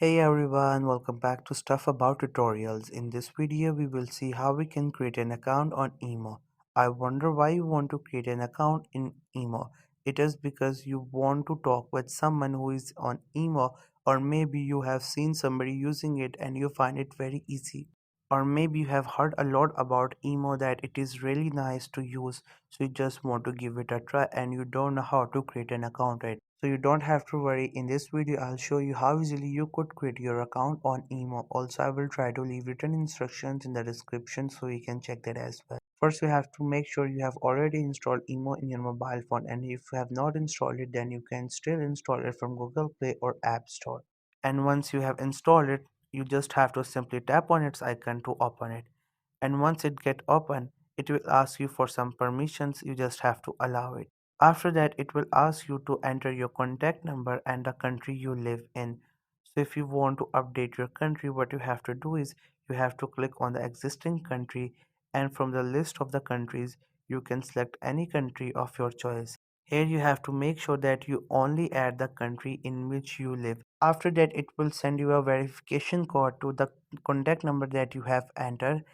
Hey everyone, welcome back to Stuff About Tutorials. In this video, we will see how we can create an account on Emo. I wonder why you want to create an account in Emo. It is because you want to talk with someone who is on Emo, or maybe you have seen somebody using it and you find it very easy. Or maybe you have heard a lot about Emo that it is really nice to use, so you just want to give it a try and you don't know how to create an account right. So you don't have to worry. In this video, I'll show you how easily you could create your account on Emo. Also, I will try to leave written instructions in the description so you can check that as well. First, you have to make sure you have already installed Emo in your mobile phone, and if you have not installed it, then you can still install it from Google Play or App Store. And once you have installed it, you just have to simply tap on its icon to open it. And once it get open, it will ask you for some permissions. You just have to allow it. After that, it will ask you to enter your contact number and the country you live in. So if you want to update your country, what you have to do is you have to click on the existing country, and from the list of the countries you can select any country of your choice. Here you have to make sure that you only add the country in which you live. After that, it will send you a verification code to the contact number that you have entered,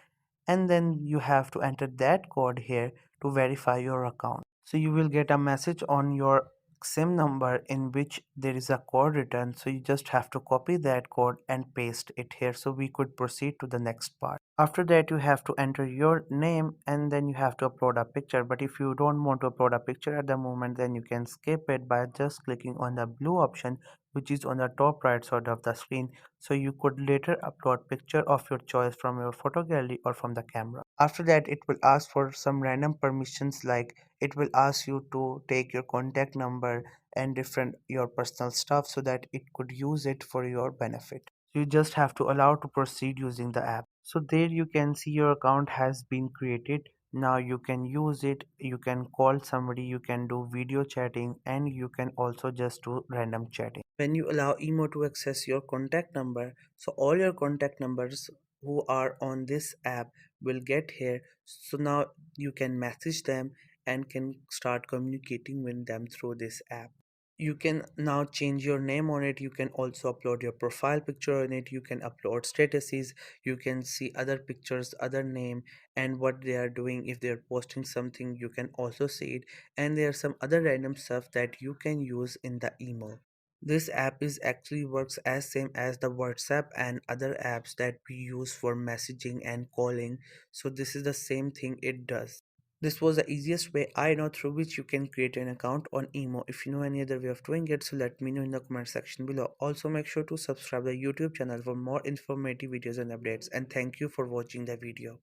and then you have to enter that code here to verify your account. So you will get a message on your SIM number in which there is a code written, so you just have to copy that code and paste it here so we could proceed to the next part. After that, you have to enter your name and then you have to upload a picture, but if you don't want to upload a picture at the moment, then you can skip it by just clicking on the blue option which is on the top right side of the screen, so you could later upload picture of your choice from your photo gallery or from the camera. After that, it will ask for some random permissions, like it will ask you to take your contact number and different your personal stuff so that it could use it for your benefit. You just have to allow to proceed using the app. So there you can see your account has been created. Now you can use it, you can call somebody, you can do video chatting, and you can also just do random chatting. When you allow Emo to access your contact number, so all your contact numbers who are on this app will get here. So now you can message them and can start communicating with them through this app. You can now change your name on it. You can also upload your profile picture on it. You can upload statuses. You can see other pictures, other name, and what they are doing. If they're posting something, you can also see it. And there are some other random stuff that you can use in the email. This app is actually works as same as the WhatsApp and other apps that we use for messaging and calling. So this is the same thing it does. This was the easiest way I know through which you can create an account on Emo. If you know any other way of doing it, so let me know in the comment section below. Also make sure to subscribe the YouTube channel for more informative videos and updates, and thank you for watching the video.